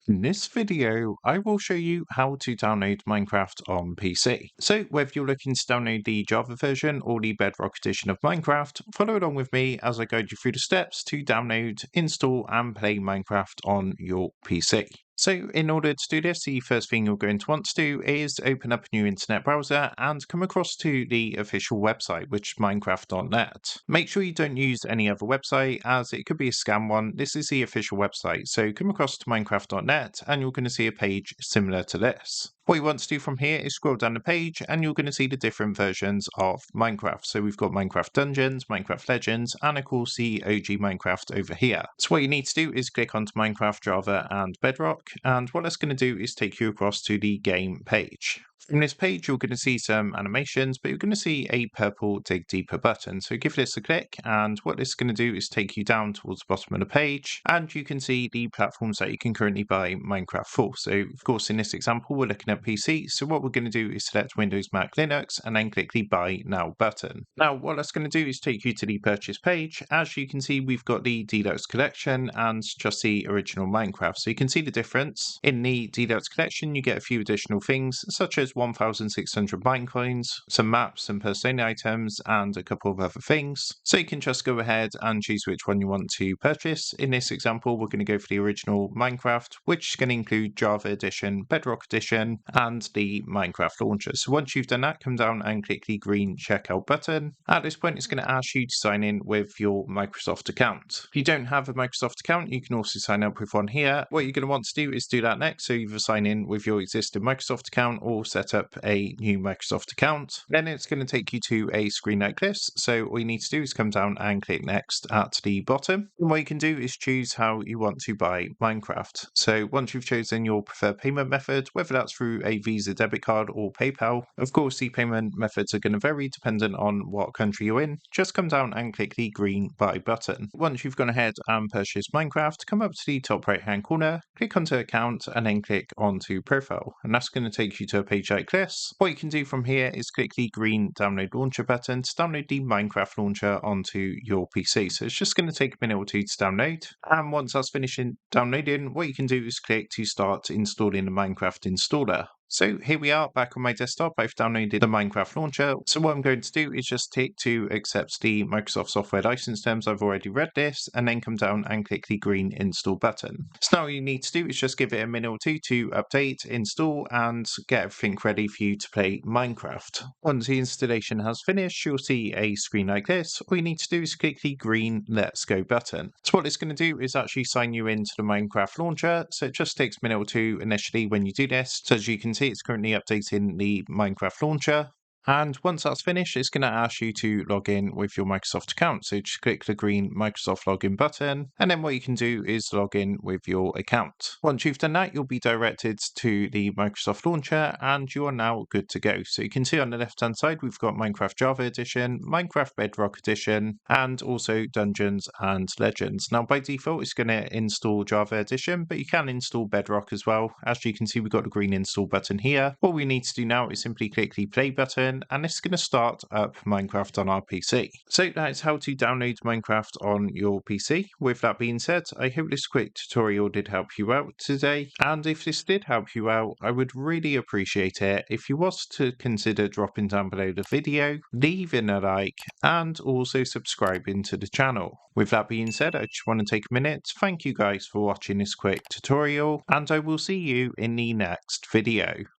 In this video, I will show you how to download Minecraft on PC. So whether you're looking to download the Java version or the Bedrock edition of Minecraft, follow along with me as I guide you through the steps to download, install and play Minecraft on your PC. So in order to do this, the first thing you're going to want to do is open up a new internet browser and come across to the official website, which is minecraft.net. Make sure you don't use any other website as it could be a scam one. This is the official website. So come across to minecraft.net and you're going to see a page similar to this. What you want to do from here is scroll down the page and you're going to see the different versions of Minecraft. So we've got Minecraft Dungeons, Minecraft Legends, and of course the OG Minecraft over here. So what you need to do is click onto Minecraft, Java, and Bedrock. And what that's going to do is take you across to the game page. From this page, you're going to see some animations, but you're going to see a purple Dig Deeper button. So give this a click, and what this is going to do is take you down towards the bottom of the page, and you can see the platforms that you can currently buy Minecraft for. So, of course, in this example, we're looking at PC. So what we're going to do is select Windows, Mac, Linux, and then click the Buy Now button. Now, what that's going to do is take you to the purchase page. As you can see, we've got the Deluxe Collection and just the original Minecraft. So you can see the difference. In the Deluxe Collection, you get a few additional things, such as 1,600 Minecoins, some maps, some persona items, and a couple of other things. So you can just go ahead and choose which one you want to purchase. In this example, we're going to go for the original Minecraft, which is going to include Java Edition, Bedrock Edition, and the Minecraft launcher. So once you've done that, come down and click the green checkout button. At this point, it's going to ask you to sign in with your Microsoft account. If you don't have a Microsoft account, you can also sign up with one here. What you're going to want to do is do that next. So either sign in with your existing Microsoft account or set up a new Microsoft account. Then it's going to take you to a screen like this. So all you need to do is come down and click next at the bottom. And what you can do is choose how you want to buy Minecraft. So once you've chosen your preferred payment method, whether that's through a Visa debit card or PayPal, of course the payment methods are going to vary dependent on what country you're in. Just come down and click the green buy button. Once you've gone ahead and purchased Minecraft, come up to the top right hand corner, click onto account and then click onto profile. And that's going to take you to a page like this. What you can do from here is click the green download launcher button to download the Minecraft launcher onto your PC. So it's just going to take a minute or two to download. And once that's finished downloading, what you can do is click to start installing the Minecraft installer. So here we are back on my desktop. I've downloaded the Minecraft launcher. So what I'm going to do is just tick to accept the Microsoft software license terms. I've already read this and then come down and click the green install button. So now all you need to do is just give it a minute or two to update, install and get everything ready for you to play Minecraft. Once the installation has finished, you'll see a screen like this. All you need to do is click the green Let's Go button. So what it's going to do is actually sign you into the Minecraft launcher. So it just takes a minute or two initially when you do this. So as you can see, it's currently updating the Minecraft launcher. And once that's finished, it's going to ask you to log in with your Microsoft account. So just click the green Microsoft login button. And then what you can do is log in with your account. Once you've done that, you'll be directed to the Microsoft launcher and you are now good to go. So you can see on the left-hand side, we've got Minecraft Java Edition, Minecraft Bedrock Edition, and also Dungeons and Legends. Now, by default, it's going to install Java Edition, but you can install Bedrock as well. As you can see, we've got the green install button here. What we need to do now is simply click the play button, and it's going to start up Minecraft on our PC. So that's how to download Minecraft on your PC. With that being said, I hope this quick tutorial did help you out today. And if this did help you out, I would really appreciate it if you was to consider dropping down below the video, leaving a like, and also subscribing to the channel. With that being said, I just want to take a minute to thank you guys for watching this quick tutorial, and I will see you in the next video.